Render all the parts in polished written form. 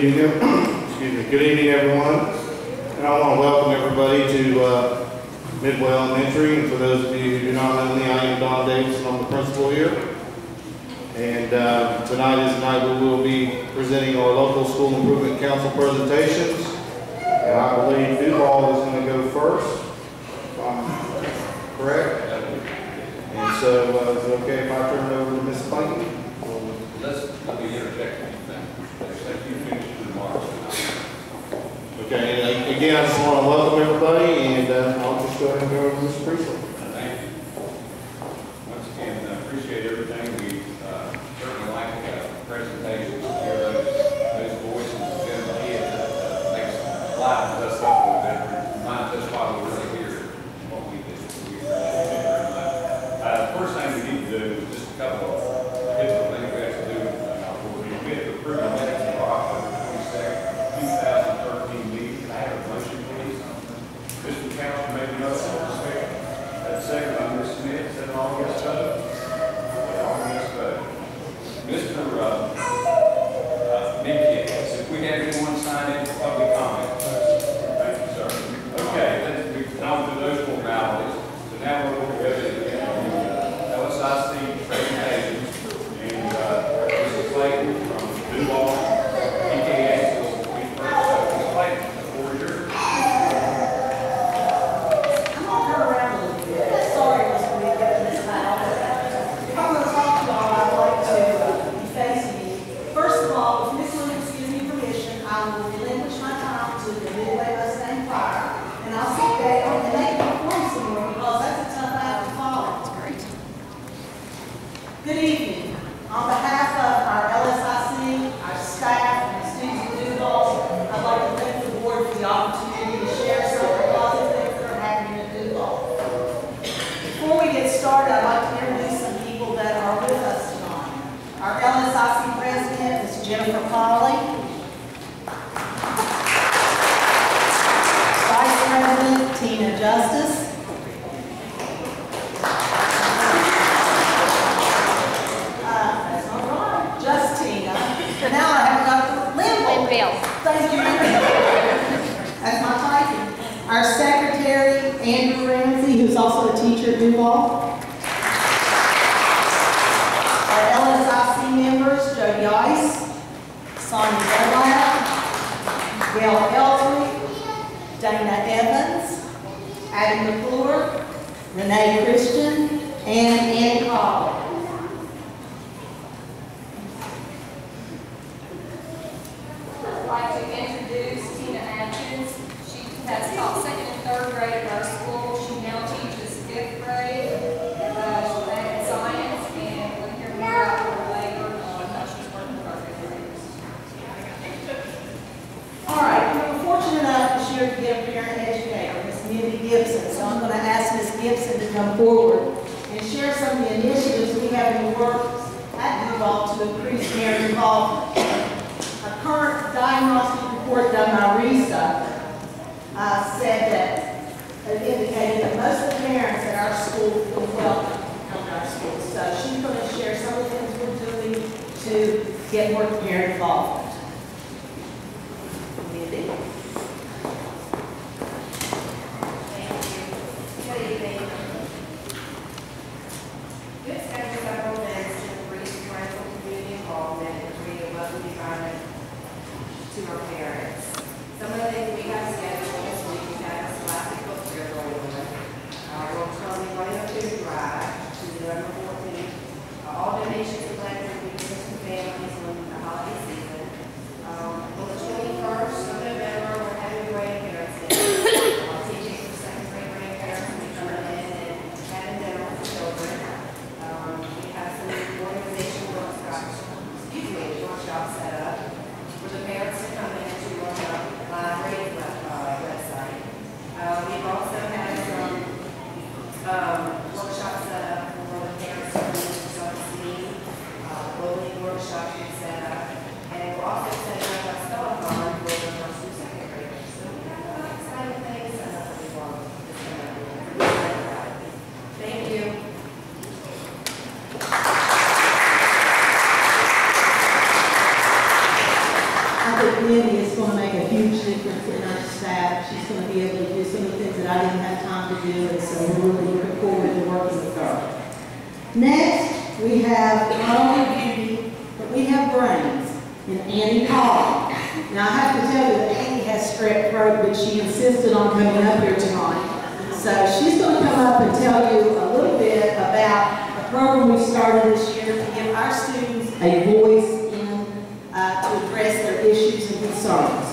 Excuse me. Good evening, everyone. And I want to welcome everybody to Midway Elementary. And for those of you who do not know me, I am Don Davidson. I'm the principal here. And tonight is the night we will be presenting our local school improvement council presentations. And I believe Duval is going to go first. Correct? And so is it okay if I turn it over to Ms. Clayton? Let me interject anything. Except you finish your remarks. Okay, and again, I just want to welcome everybody, and I'll just go ahead and go over to Mr. Priestley. Thank you. Once again, appreciate everything. We certainly like presentations, hear those voices of the kids that makes lives us up a little bit, reminds us why we're really here and what we do. We appreciate it very much. First thing we need to do is just a couple of different things we have to do. We have to approve the minutes of October 22nd, 2013 meeting. Can I have a motion, please? Mr. Council, maybe no second. That's second by Ms. Smith. Is that all yes vote? All yes vote. Mr. Minkiewicz, if we have anyone sign in for public comment. Thank you, sir. Okay, we've gone through those formalities. So now we're going to go to the LSIC presentations. And Mrs. Clayton from Duval, PKA, will be first. Ms. Clayton, the floor is yours. I'm going to turn around a little bit. Sorry, Mr. Minkiewicz, this time. If I'm going to talk to y'all, I'd like to be facing you. First of all, if Ms. Williams gives me permission, I will relinquish my time to the Midway Mustang Choir, and I'll sit down and they can perform some more because that's a tough act to follow. That's great. Good evening. On behalf of our LSIC, our staff, and the students of Duval, I'd like to thank the board for the opportunity to share some of the positive things that are happening at Duval. Before we get started, I'd like to introduce some people that are with us tonight. Our LSIC president is Jennifer Polly. Vice President Tina Justice. That's not right. Just Tina. Now I have Dr. Linville. Thank you. That's my typing. Our secretary, Andrew Ramsey, who's also a teacher at Duval. Our LSIC members, Jody Ice, Sonia Dunlap, Gail Elsley, Dana Evans, Adam McClure, Renee Christian, and Ann Cobb. I'd like to introduce Tina Atkins. She has taught second and third grade at our school. She now teaches fifth grade. She's in science, and we'll hear more about her later on how she's working with our fifth graders. All right, we were fortunate enough this year to get a parent educator, Ms. Mindy Gibson. So I'm going to ask Ms. Gibson to come forward and share some of the initiatives we have in the works at Duval to increase parent involvement. A current diagnostic report done by RISA said that it indicated that most of the parents at our school feel welcome to come to our school. So she's going to share some of the things we're doing to get more parent involvement. Mindy. Thank you. Good evening. We've scheduled several events to increase parental community involvement and create a welcoming environment to our parents. Some of the things we have scheduled this week, we have a Scholastic Book Fair going on. We'll currently running a food drive to November 14th. All donations collected will be given to families on the holiday season. be able to do some of the things that I didn't have time to do, and so we're really looking forward to working with her. Next, we have not only beauty, but we have brains in Annie Hall. Now, I have to tell you that Annie has strep throat, but she insisted on coming up here tonight. So she's going to come up and tell you a little bit about a program we started this year to give our students a voice in to address their issues and concerns.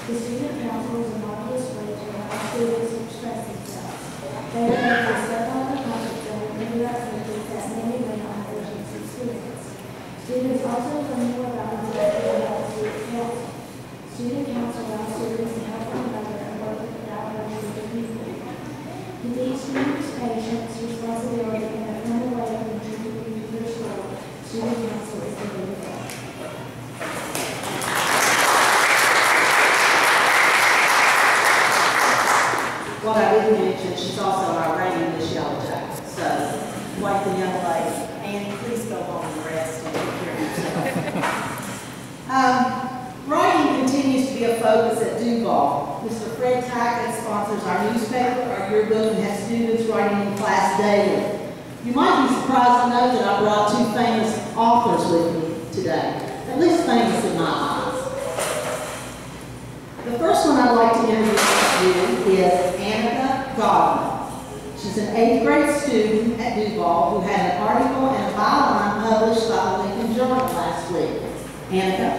The student council is a marvelous way to allow students to express themselves. They are able to step out of the comfort zone and do activities that many may not have the chance to experience. Students also learn more about themselves about student council. Student council allows students to help one another and work without hurting other people. To teach students patience, responsibility, and a friendly way of contributing to their school, student council is the way to go. What I didn't mention, she's also our reigning Miss Yellow Jacket. So, like the young lady, Annie, please go home and rest and take care of yourself. Writing continues to be a focus at Duval. Mr. Fred Tackett sponsors our newspaper, our yearbook, and has students writing in class daily. You might be surprised to know that I brought two famous authors with me today, at least famous in my eyes. The first one I'd like to introduce to you is Annika Godwin. She's an 8th grade student at Duval who had an article and a byline published by the Lincoln Journal last week. Annika.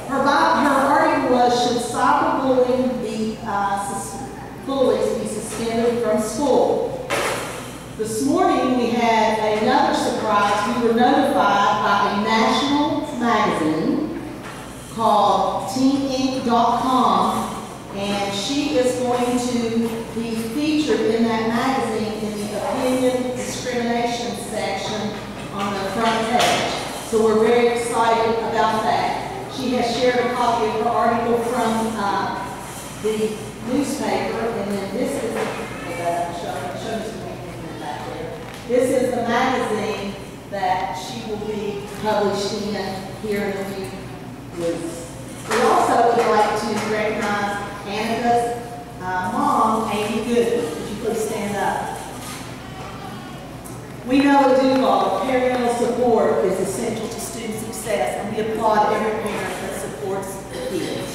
Her article was, should cyberbullying be bullies be suspended from school? This morning we had another surprise. We were notified by a national magazine called teeninc.com, and she is going to be featured in that magazine in the opinion discrimination section on the front page. So we're very excited about that. She has shared a copy of her article from the newspaper, and then this is this is the magazine that she will be published in here in a few weeks. We also would like to recognize Annika's mom, Amy Goodman. Would you please stand up? We know at Duval that parental support is essential to student success, and we applaud every parent that supports the kids.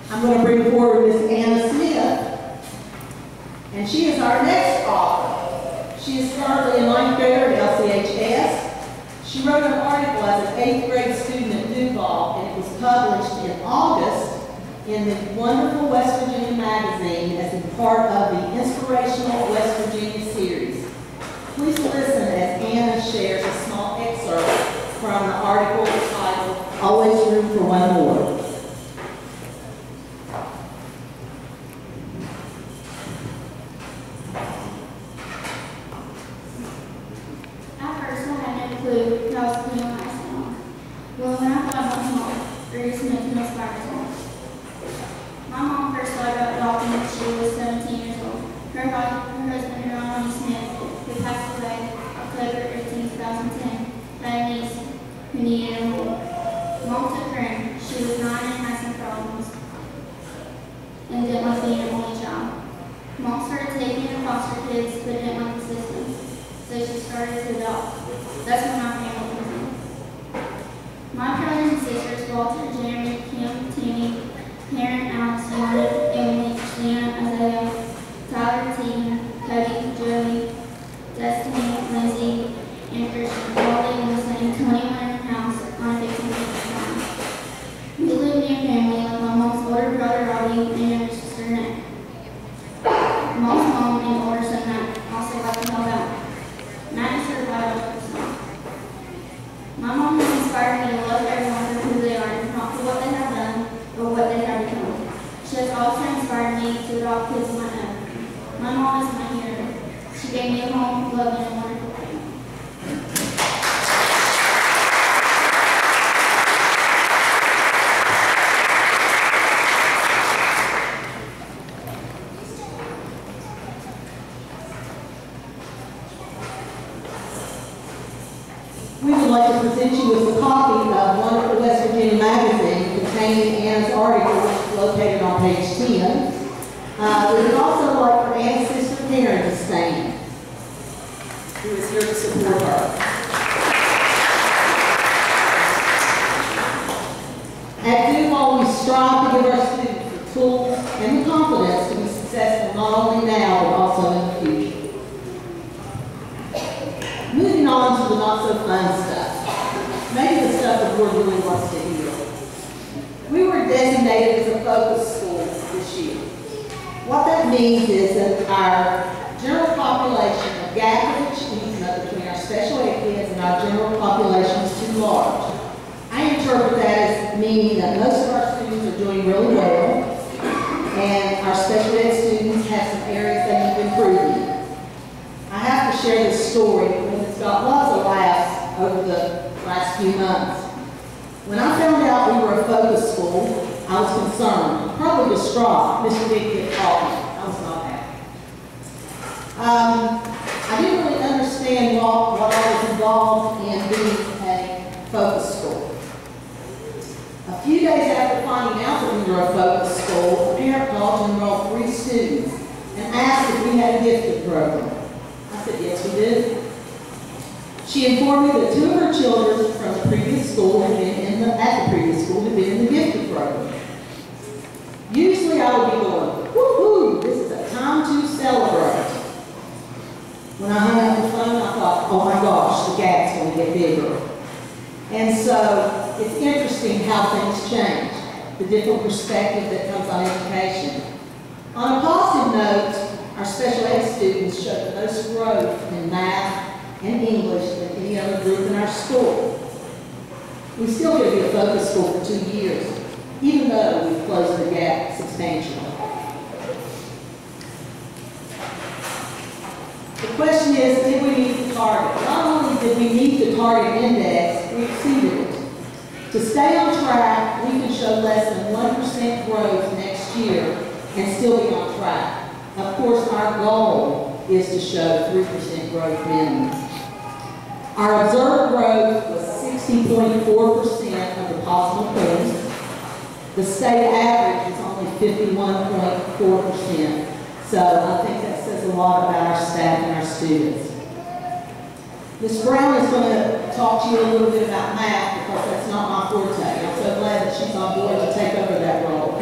I'm going to bring forward Miss Anna Smith, and she is our next author. She is currently a 9th grader at LCHS. She wrote an article as an 8th grade student at Duval, and it was published in August in the wonderful West Virginia magazine as a part of the Inspirational West Virginia series. Please listen as Anna shares a small excerpt from the article titled, Always Room for One More. My mom has inspired me to love everyone for who they are and not for what they strive to give our students the tools and the confidence to be successful not only now, but also in the future. Moving on to the not so fun stuff. Maybe the stuff the board really wants to hear. We were designated as a focus school this year. What that means is that our general population of gap of achievement between our special ed kids and our general population is too large. I interpret that as meaning that most of our students are doing really well, and our special ed students have some areas they need improvement. I have to share this story because it's got lots of laughs over the last few months. When I found out we were a focus school, I was concerned, probably distraught. Mr. Dick called me. I was not happy. I didn't really understand what I was involved in being a focus school. A few days after finding out that we were a focus school, a parent called to enroll 3 students and asked if we had a gifted program. I said, yes, we did. She informed me that 2 of her children from the previous school had been at the previous school had been in the gifted program. Usually I would be going, woohoo, this is a time to celebrate. When I hung up the phone, I thought, oh my gosh, the gap's going to get bigger. And so it's interesting how things change, the different perspective that comes on education. On a positive note, our special ed students showed the most growth in math and English than any other group in our school. We still get to be a focus school for 2 years, even though we've closed the gap substantially. The question is, did we meet the target? Not only did we meet the target index, we exceeded it. To stay on track, we can show less than 1% growth next year and still be on track. Of course, our goal is to show 3% growth minimum. Our observed growth was 60.4% of the possible points. The state average is only 51.4%. So I think that says a lot about our staff and our students. Ms. Brown is going to talk to you a little bit about math because that's not my forte. I'm so glad that she's on board to take over that role.